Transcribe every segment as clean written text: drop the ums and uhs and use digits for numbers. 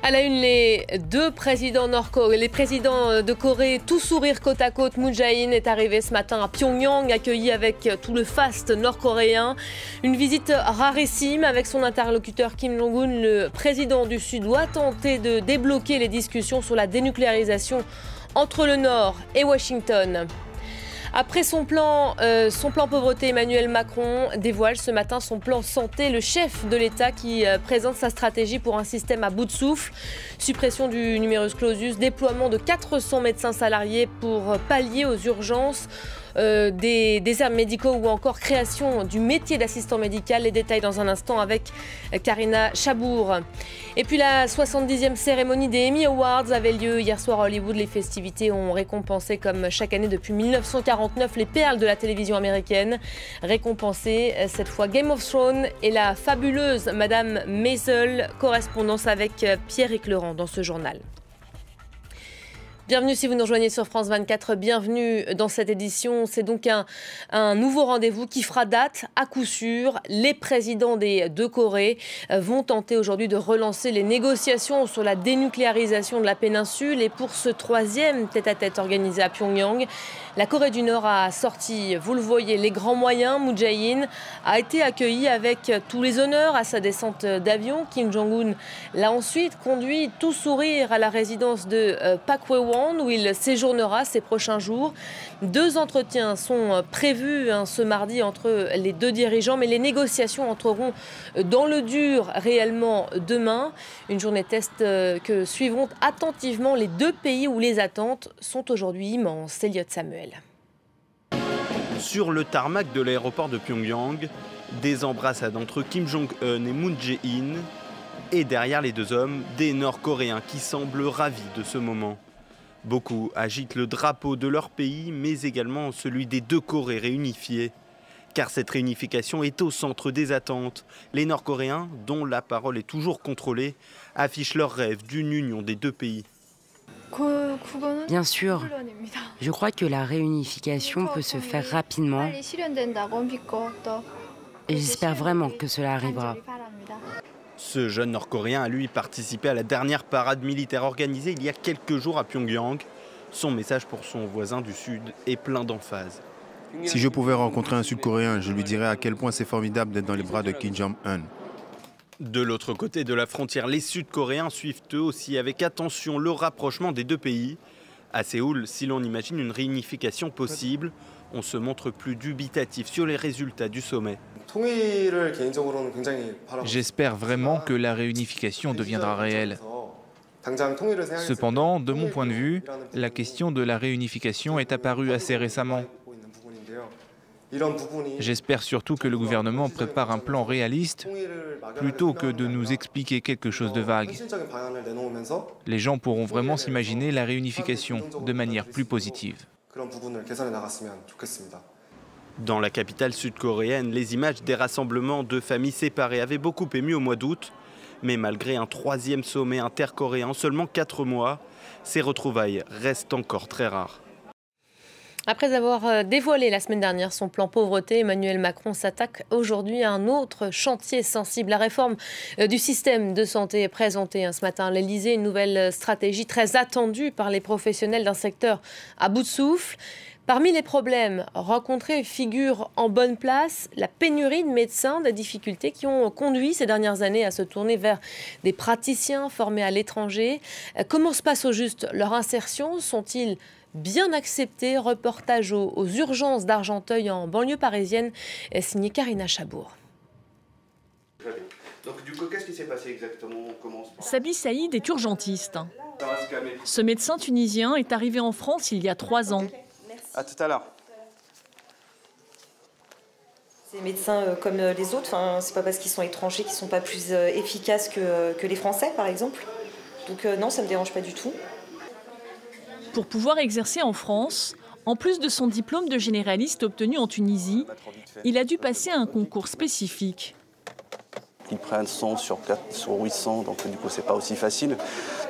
À la une, les deux présidents les présidents de Corée, tout sourire côte à côte. Moon Jae-in est arrivé ce matin à Pyongyang, accueilli avec tout le faste nord-coréen. Une visite rarissime avec son interlocuteur Kim Jong-un. Le président du Sud doit tenter de débloquer les discussions sur la dénucléarisation entre le Nord et Washington. Après son plan pauvreté, Emmanuel Macron dévoile ce matin son plan santé. Le chef de l'État qui présente sa stratégie pour un système à bout de souffle. Suppression du numerus clausus, déploiement de 400 médecins salariés pour pallier aux urgences des déserts médicaux ou encore création du métier d'assistant médical. Les détails dans un instant avec Karina Chabour. Et puis la 70e cérémonie des Emmy Awards avait lieu hier soir à Hollywood. Les festivités ont récompensé comme chaque année depuis 1949 les perles de la télévision américaine. Récompensé cette fois Game of Thrones et la fabuleuse Madame Maisel. Correspondance avec Pierrick Laurent dans ce journal. Bienvenue si vous nous rejoignez sur France 24, bienvenue dans cette édition. C'est donc un nouveau rendez-vous qui fera date à coup sûr. Les présidents des deux Corées vont tenter aujourd'hui de relancer les négociations sur la dénucléarisation de la péninsule. Et pour ce troisième tête-à-tête organisé à Pyongyang, la Corée du Nord a sorti, vous le voyez, les grands moyens. Moon Jae-in a été accueilli avec tous les honneurs à sa descente d'avion. Kim Jong-un l'a ensuite conduit tout sourire à la résidence de Pak Hwee-won, où il séjournera ces prochains jours. Deux entretiens sont prévus ce mardi entre les deux dirigeants, mais les négociations entreront dans le dur réellement demain. Une journée test que suivront attentivement les deux pays où les attentes sont aujourd'hui immenses. Elliot Samuel. Sur le tarmac de l'aéroport de Pyongyang, des embrassades entre Kim Jong-un et Moon Jae-in. Et derrière les deux hommes, des Nord-Coréens qui semblent ravis de ce moment. Beaucoup agitent le drapeau de leur pays, mais également celui des deux Corées réunifiées. Car cette réunification est au centre des attentes. Les Nord-Coréens, dont la parole est toujours contrôlée, affichent leur rêve d'une union des deux pays. Bien sûr, je crois que la réunification peut se faire rapidement et j'espère vraiment que cela arrivera. Ce jeune Nord-Coréen a lui participé à la dernière parade militaire organisée il y a quelques jours à Pyongyang. Son message pour son voisin du Sud est plein d'emphase. Si je pouvais rencontrer un Sud-Coréen, je lui dirais à quel point c'est formidable d'être dans les bras de Kim Jong-un. De l'autre côté de la frontière, les Sud-Coréens suivent eux aussi avec attention le rapprochement des deux pays. À Séoul, si l'on imagine une réunification possible, on se montre plus dubitatif sur les résultats du sommet. J'espère vraiment que la réunification deviendra réelle. Cependant, de mon point de vue, la question de la réunification est apparue assez récemment. J'espère surtout que le gouvernement prépare un plan réaliste plutôt que de nous expliquer quelque chose de vague. Les gens pourront vraiment s'imaginer la réunification de manière plus positive. Dans la capitale sud-coréenne, les images des rassemblements de familles séparées avaient beaucoup ému au mois d'août. Mais malgré un troisième sommet intercoréen en seulement 4 mois, ces retrouvailles restent encore très rares. Après avoir dévoilé la semaine dernière son plan pauvreté, Emmanuel Macron s'attaque aujourd'hui à un autre chantier sensible. La réforme du système de santé est présentée ce matin à l'Élysée, une nouvelle stratégie très attendue par les professionnels d'un secteur à bout de souffle. Parmi les problèmes rencontrés figure en bonne place la pénurie de médecins, des difficultés qui ont conduit ces dernières années à se tourner vers des praticiens formés à l'étranger. Comment se passe au juste leur insertion? Sont-ils bien acceptés? Reportage aux urgences d'Argenteuil en banlieue parisienne, signé Karina Chabour. Donc du coup, qu'est-ce qui s'est passé exactement? Sabi Saïd est urgentiste. Ce médecin tunisien est arrivé en France il y a 3 ans. À tout à l'heure. Ces médecins comme les autres, c'est pas parce qu'ils sont étrangers qu'ils sont pas plus efficaces que les Français, par exemple. Donc non, ça me dérange pas du tout. Pour pouvoir exercer en France, en plus de son diplôme de généraliste obtenu en Tunisie, il a dû passer un concours spécifique. Ils prennent 100 sur 800, donc du coup c'est pas aussi facile.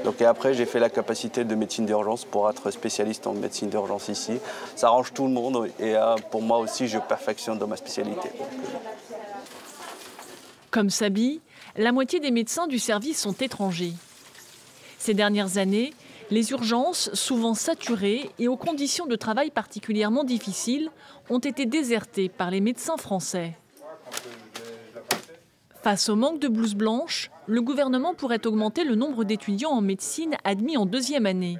Donc et après j'ai fait la capacité de médecine d'urgence pour être spécialiste en médecine d'urgence ici. Ça arrange tout le monde et pour moi aussi je perfectionne dans ma spécialité. Comme Sabi, la moitié des médecins du service sont étrangers. Ces dernières années, les urgences, souvent saturées et aux conditions de travail particulièrement difficiles, ont été désertées par les médecins français. Face au manque de blouses blanches, le gouvernement pourrait augmenter le nombre d'étudiants en médecine admis en deuxième année.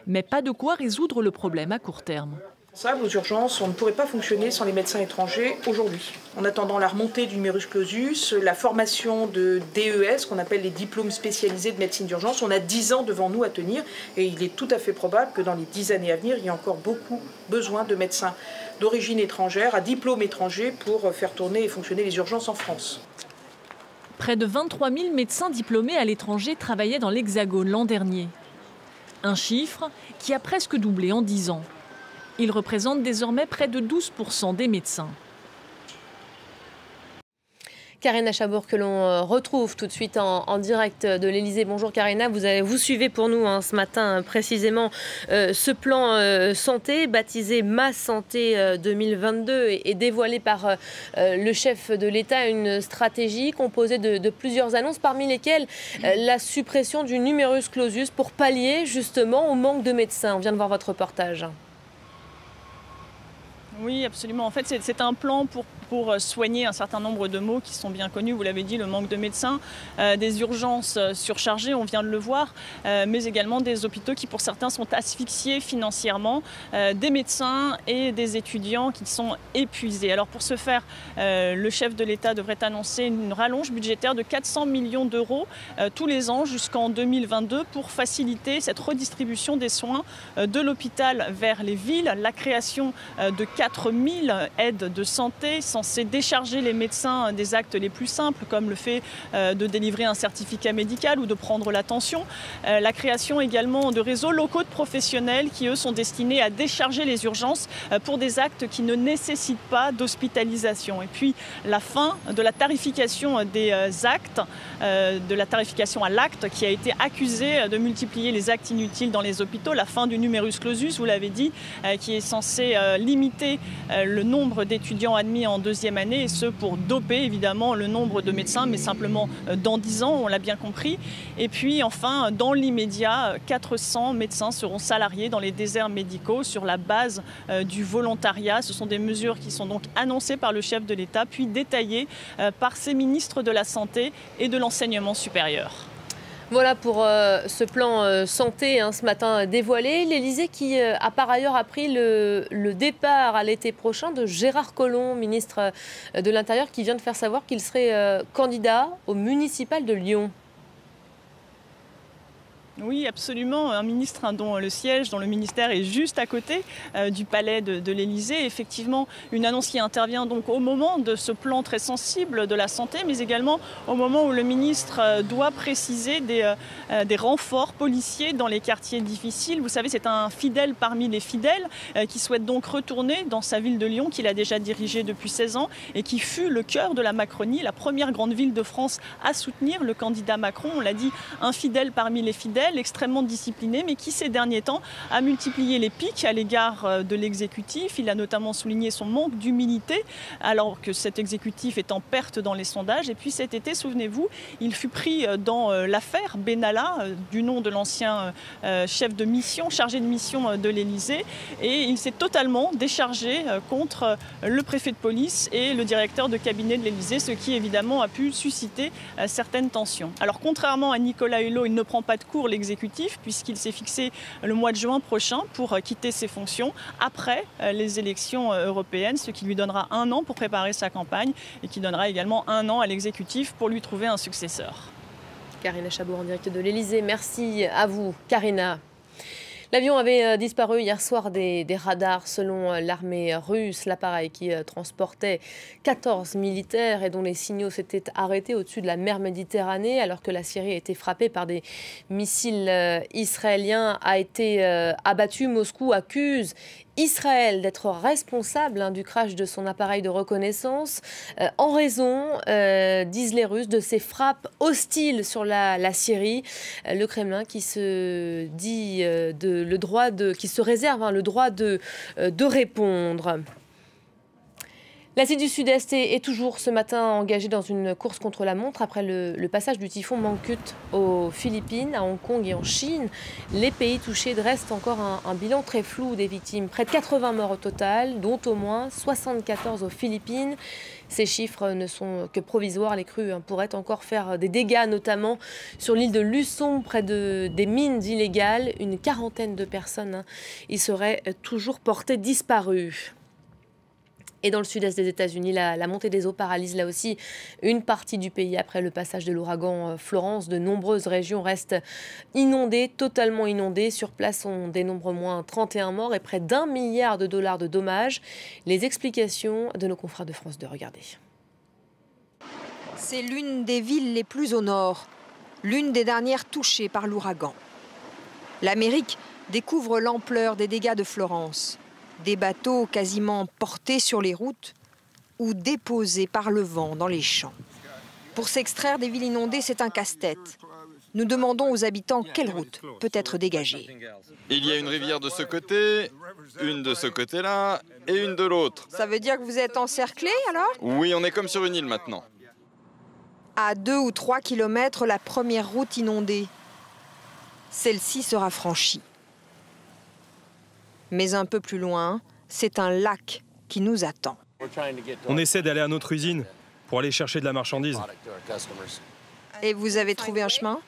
Mais pas de quoi résoudre le problème à court terme. Ça, aux urgences, on ne pourrait pas fonctionner sans les médecins étrangers aujourd'hui. En attendant la remontée du numerus clausus, la formation de DES, qu'on appelle les diplômes spécialisés de médecine d'urgence, on a 10 ans devant nous à tenir et il est tout à fait probable que dans les 10 années à venir, il y a encore beaucoup besoin de médecins d'origine étrangère, à diplôme étranger, pour faire tourner et fonctionner les urgences en France. Près de 23 000 médecins diplômés à l'étranger travaillaient dans l'Hexagone l'an dernier. Un chiffre qui a presque doublé en 10 ans. Il représente désormais près de 12% des médecins. Karina Chabour que l'on retrouve tout de suite en direct de l'Elysée. Bonjour Karina, vous suivez pour nous ce matin précisément ce plan santé baptisé Ma Santé 2022 et dévoilé par le chef de l'État, une stratégie composée de plusieurs annonces parmi lesquelles la suppression du numerus clausus pour pallier justement au manque de médecins. On vient de voir votre reportage. Oui, absolument. En fait, c'est un plan pour soigner un certain nombre de maux qui sont bien connus. Vous l'avez dit, le manque de médecins, des urgences surchargées, on vient de le voir, mais également des hôpitaux qui, pour certains, sont asphyxiés financièrement, des médecins et des étudiants qui sont épuisés. Alors, pour ce faire, le chef de l'État devrait annoncer une rallonge budgétaire de 400 millions d'euros tous les ans jusqu'en 2022 pour faciliter cette redistribution des soins de l'hôpital vers les villes, la création de 4000 aides de santé censées décharger les médecins des actes les plus simples, comme le fait de délivrer un certificat médical ou de prendre la tension. La création également de réseaux locaux de professionnels qui, eux, sont destinés à décharger les urgences pour des actes qui ne nécessitent pas d'hospitalisation. Et puis la fin de la tarification des actes, de la tarification à l'acte qui a été accusée de multiplier les actes inutiles dans les hôpitaux. La fin du numerus clausus, vous l'avez dit, qui est censé limiter le nombre d'étudiants admis en deuxième année, et ce pour doper évidemment le nombre de médecins, mais simplement dans 10 ans, on l'a bien compris. Et puis enfin, dans l'immédiat, 400 médecins seront salariés dans les déserts médicaux sur la base du volontariat. Ce sont des mesures qui sont donc annoncées par le chef de l'État, puis détaillées par ses ministres de la Santé et de l'Enseignement supérieur. Voilà pour ce plan santé ce matin dévoilé. L'Élysée qui a par ailleurs appris le départ à l'été prochain de Gérard Collomb, ministre de l'Intérieur, qui vient de faire savoir qu'il serait candidat au municipal de Lyon. Oui, absolument. Un ministre dont le siège, dont le ministère est juste à côté du palais de l'Élysée. Effectivement, une annonce qui intervient donc au moment de ce plan très sensible de la santé, mais également au moment où le ministre doit préciser des renforts policiers dans les quartiers difficiles. Vous savez, c'est un fidèle parmi les fidèles qui souhaite donc retourner dans sa ville de Lyon, qu'il a déjà dirigée depuis 16 ans et qui fut le cœur de la Macronie, la première grande ville de France à soutenir le candidat Macron. On l'a dit, un fidèle parmi les fidèles, extrêmement discipliné, mais qui ces derniers temps a multiplié les piques à l'égard de l'exécutif. Il a notamment souligné son manque d'humilité, alors que cet exécutif est en perte dans les sondages. Et puis cet été, souvenez-vous, il fut pris dans l'affaire Benalla, du nom de l'ancien chef de mission, chargé de mission de l'Élysée. Et il s'est totalement déchargé contre le préfet de police et le directeur de cabinet de l'Élysée, ce qui évidemment a pu susciter certaines tensions. Alors contrairement à Nicolas Hulot, il ne prend pas de cours l'exécutif, puisqu'il s'est fixé le mois de juin prochain pour quitter ses fonctions après les élections européennes, ce qui lui donnera 1 an pour préparer sa campagne et qui donnera également 1 an à l'exécutif pour lui trouver un successeur. Karina Chabour en direct de l'Elysée. Merci à vous, Karina. L'avion avait disparu hier soir des radars selon l'armée russe. L'appareil qui transportait 14 militaires et dont les signaux s'étaient arrêtés au-dessus de la mer Méditerranée alors que la Syrie a été frappée par des missiles israéliens a été abattu. Moscou accuse Israël d'être responsable du crash de son appareil de reconnaissance en raison, disent les Russes, de ces frappes hostiles sur la Syrie. Le Kremlin qui se dit qui se réserve le droit de répondre. L'Asie du Sud-Est est toujours ce matin engagée dans une course contre la montre après le passage du typhon Mangkhut aux Philippines, à Hong Kong et en Chine. Les pays touchés dressent encore un bilan très flou des victimes. Près de 80 morts au total, dont au moins 74 aux Philippines. Ces chiffres ne sont que provisoires. Les crues pourraient encore faire des dégâts, notamment sur l'île de Luçon, près des mines illégales. Une quarantaine de personnes y seraient toujours portées disparues. Et dans le sud-est des États-Unis, la montée des eaux paralyse là aussi une partie du pays après le passage de l'ouragan Florence. De nombreuses régions restent inondées, totalement inondées. Sur place, on dénombre au moins 31 morts et près d'1 milliard de dollars de dommages. Les explications de nos confrères de France 2, regardez. C'est l'une des villes les plus au nord, l'une des dernières touchées par l'ouragan. L'Amérique découvre l'ampleur des dégâts de Florence. Des bateaux quasiment portés sur les routes ou déposés par le vent dans les champs. Pour s'extraire des villes inondées, c'est un casse-tête. Nous demandons aux habitants quelle route peut être dégagée. Il y a une rivière de ce côté, une de ce côté-là et une de l'autre. Ça veut dire que vous êtes encerclés alors? Oui, on est comme sur une île maintenant. À 2 ou 3 kilomètres, la première route inondée. Celle-ci sera franchie. Mais un peu plus loin, c'est un lac qui nous attend. On essaie d'aller à notre usine pour aller chercher de la marchandise. Et vous avez trouvé un chemin?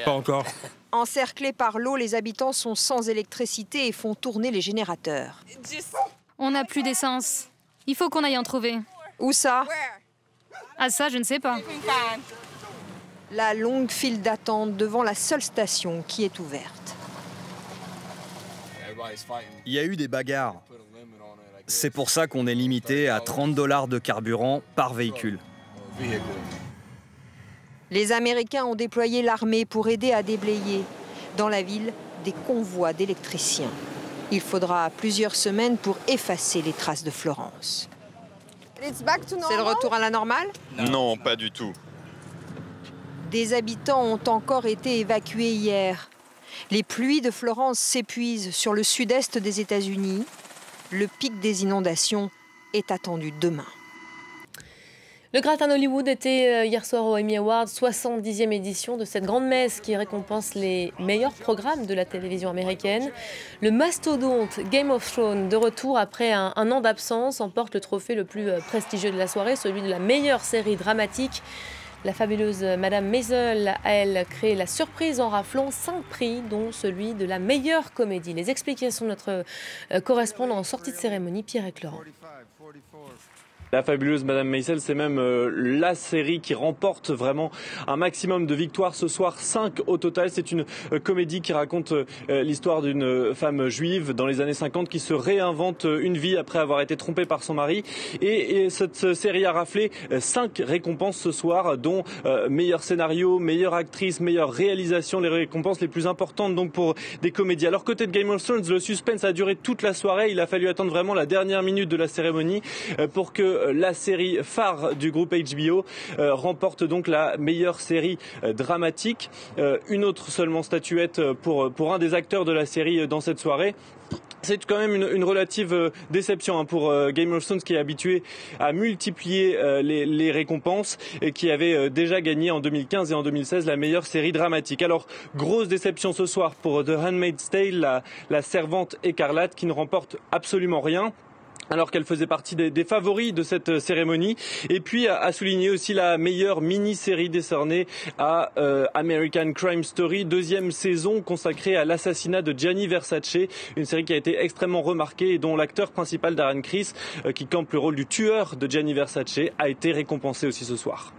Pas encore. Encerclés par l'eau, les habitants sont sans électricité et font tourner les générateurs. On n'a plus d'essence. Il faut qu'on aille en trouver. Où ça? Ah ça, je ne sais pas. La longue file d'attente devant la seule station qui est ouverte. Il y a eu des bagarres. C'est pour ça qu'on est limité à 30 $ de carburant par véhicule. Les Américains ont déployé l'armée pour aider à déblayer. Dans la ville, des convois d'électriciens. Il faudra plusieurs semaines pour effacer les traces de Florence. C'est le retour à la normale? Non, pas du tout. Des habitants ont encore été évacués hier. Les pluies de Florence s'épuisent sur le sud-est des États-Unis. Le pic des inondations est attendu demain. Le gratin Hollywood était hier soir au Emmy Awards, 70e édition de cette grande messe qui récompense les meilleurs programmes de la télévision américaine. Le mastodonte Game of Thrones, de retour après un an d'absence, emporte le trophée le plus prestigieux de la soirée, celui de la meilleure série dramatique. La fabuleuse Madame Maisel a, elle, créé la surprise en raflant 5 prix, dont celui de la meilleure comédie. Les explications de notre correspondant en sortie de cérémonie, Pierre-Éric Laurent. La fabuleuse Madame Maisel, c'est même la série qui remporte vraiment un maximum de victoires ce soir, 5 au total. C'est une comédie qui raconte l'histoire d'une femme juive dans les années 50 qui se réinvente une vie après avoir été trompée par son mari. Et cette série a raflé 5 récompenses ce soir, dont meilleur scénario, meilleure actrice, meilleure réalisation, les récompenses les plus importantes donc pour des comédies. Alors côté de Game of Thrones, le suspense a duré toute la soirée. Il a fallu attendre vraiment la dernière minute de la cérémonie pour que la série phare du groupe HBO remporte donc la meilleure série dramatique. Une autre seulement statuette pour un des acteurs de la série dans cette soirée. C'est quand même une relative déception pour Game of Thrones qui est habitué à multiplier les récompenses et qui avait déjà gagné en 2015 et en 2016 la meilleure série dramatique. Alors, grosse déception ce soir pour The Handmaid's Tale, la servante écarlate qui ne remporte absolument rien, alors qu'elle faisait partie des favoris de cette cérémonie. Et puis à souligner aussi la meilleure mini-série décernée à American Crime Story, 2e saison consacrée à l'assassinat de Gianni Versace, une série qui a été extrêmement remarquée et dont l'acteur principal Darren Criss, qui campe le rôle du tueur de Gianni Versace, a été récompensé aussi ce soir.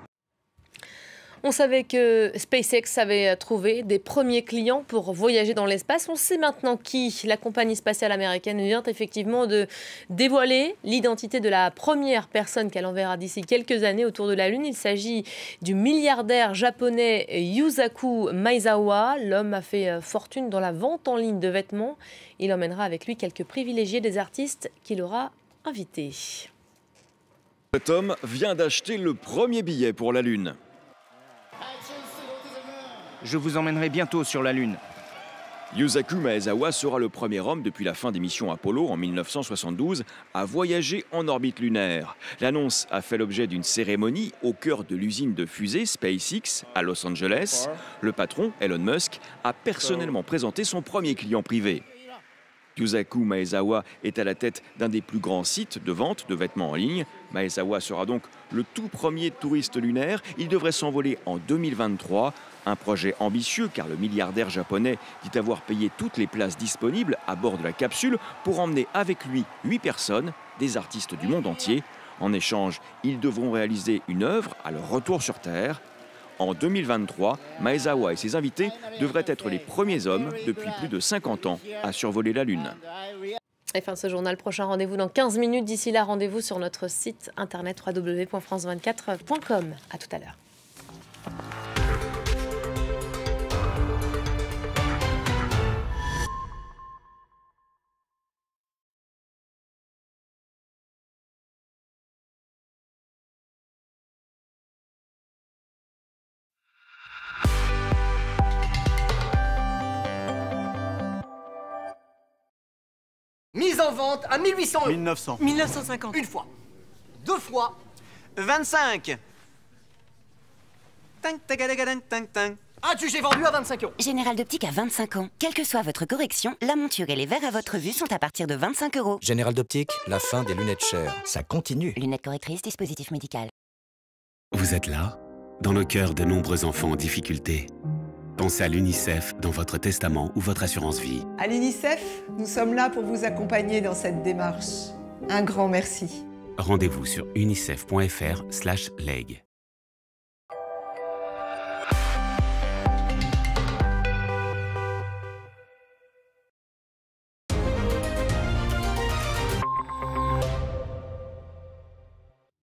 On savait que SpaceX avait trouvé des premiers clients pour voyager dans l'espace. On sait maintenant qui. La compagnie spatiale américaine vient effectivement de dévoiler l'identité de la première personne qu'elle enverra d'ici quelques années autour de la Lune. Il s'agit du milliardaire japonais Yusaku Maezawa. L'homme a fait fortune dans la vente en ligne de vêtements. Il emmènera avec lui quelques privilégiés des artistes qu'il aura invités. Cet homme vient d'acheter le premier billet pour la Lune. Je vous emmènerai bientôt sur la Lune. Yusaku Maezawa sera le premier homme depuis la fin des missions Apollo en 1972 à voyager en orbite lunaire. L'annonce a fait l'objet d'une cérémonie au cœur de l'usine de fusée SpaceX à Los Angeles. Le patron, Elon Musk, a personnellement présenté son premier client privé. Yusaku Maezawa est à la tête d'un des plus grands sites de vente de vêtements en ligne. Maezawa sera donc le tout premier touriste lunaire. Il devrait s'envoler en 2023. Un projet ambitieux car le milliardaire japonais dit avoir payé toutes les places disponibles à bord de la capsule pour emmener avec lui 8 personnes, des artistes du monde entier. En échange, ils devront réaliser une œuvre à leur retour sur Terre. En 2023, Maezawa et ses invités devraient être les premiers hommes depuis plus de 50 ans à survoler la Lune. Et fin de ce journal, prochain rendez-vous dans 15 minutes. D'ici là, rendez-vous sur notre site internet www.france24.com. À tout à l'heure. Mise en vente à 1800 €. 1900. 1950. Une fois. Deux fois. 25. As-tu j'ai vendu à 25 €. Général d'Optique a 25 ans. Quelle que soit votre correction, la monture et les verres à votre vue sont à partir de 25 €. Général d'Optique, la fin des lunettes chères. Ça continue. Lunettes correctrices, dispositif médical. Vous êtes là, dans le cœur de nombreux enfants en difficulté. Pensez à l'UNICEF dans votre testament ou votre assurance vie. À l'UNICEF, nous sommes là pour vous accompagner dans cette démarche. Un grand merci. Rendez-vous sur unicef.fr/leg.